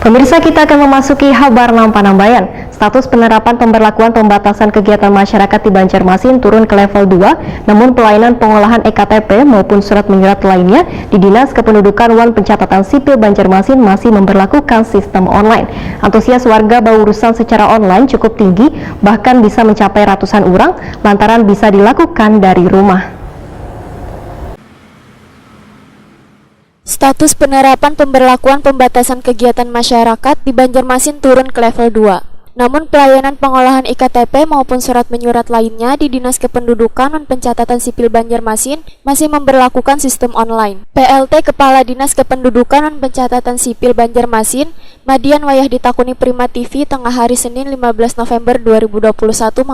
Pemirsa, kita akan memasuki kabar Panambayan. Status penerapan pemberlakuan pembatasan kegiatan masyarakat di Banjarmasin turun ke level 2, namun pelayanan pengolahan EKTP maupun surat menyurat lainnya di Dinas Kependudukan Wan Pencatatan Sipil Banjarmasin masih memberlakukan sistem online. Antusias warga berurusan secara online cukup tinggi, bahkan bisa mencapai ratusan orang lantaran bisa dilakukan dari rumah. Status penerapan pemberlakuan pembatasan kegiatan masyarakat di Banjarmasin turun ke level 2. Namun pelayanan pengolahan IKTP maupun surat menyurat lainnya di Dinas Kependudukan dan Pencatatan Sipil Banjarmasin masih memberlakukan sistem online. PLT Kepala Dinas Kependudukan dan Pencatatan Sipil Banjarmasin, Madian Wayah ditakuni Prima TV tengah hari Senin 15 November 2021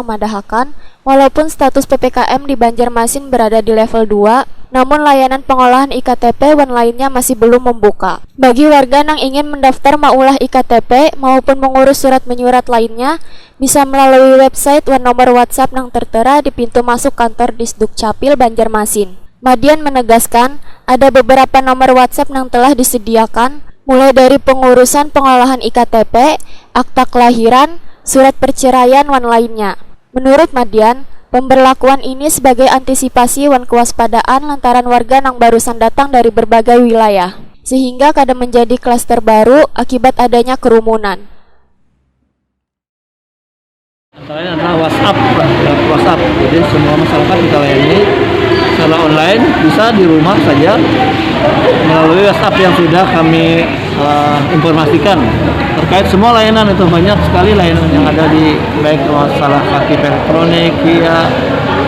memadahakan, walaupun status PPKM di Banjarmasin berada di level 2, namun layanan pengolahan IKTP dan lainnya masih belum membuka. Bagi warga yang ingin mendaftar maulah IKTP maupun mengurus surat menyurat lainnya, bisa melalui website dan nomor WhatsApp yang tertera di pintu masuk kantor Disduk Capil Banjarmasin. Madian menegaskan, ada beberapa nomor WhatsApp yang telah disediakan, mulai dari pengurusan pengolahan IKTP, akta kelahiran, surat perceraian dan lainnya. Menurut Madian, pemberlakuan ini sebagai antisipasi dan kewaspadaan lantaran warga yang barusan datang dari berbagai wilayah, sehingga kadang menjadi klaster baru akibat adanya kerumunan. Antaranya adalah WhatsApp. Jadi semua masyarakat kita layani secara online, bisa di rumah saja melalui WhatsApp yang sudah kami informasikan terkait semua layanan. Itu banyak sekali layanan yang ada di baik masalah KTP elektronik,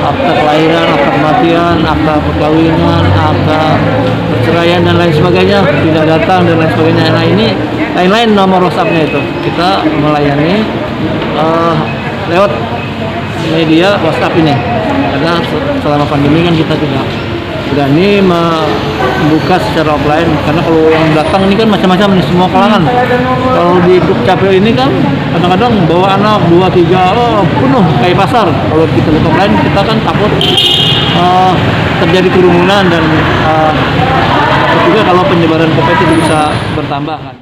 akta kelahiran, akta kematian, akta perkawinan, akta perceraian dan lain sebagainya, tidak datang dan lain sebagainya. Nah, ini lain-lain nomor WhatsApp-nya itu kita melayani lewat media WhatsApp ini, karena selama pandemi kan kita tidak berani membuka secara offline, karena kalau yang datang ini kan macam-macam nih, semua kalangan. Kalau di Capil ini kan kadang-kadang bawa anak 2-3 penuh kayak pasar. Kalau kita buka offline kita kan takut terjadi kerumunan dan juga kalau penyebaran COVID itu bisa bertambah kan.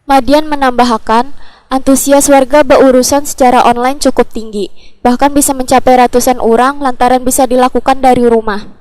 Madian menambahkan, antusias warga berurusan secara online cukup tinggi, bahkan bisa mencapai ratusan orang lantaran bisa dilakukan dari rumah.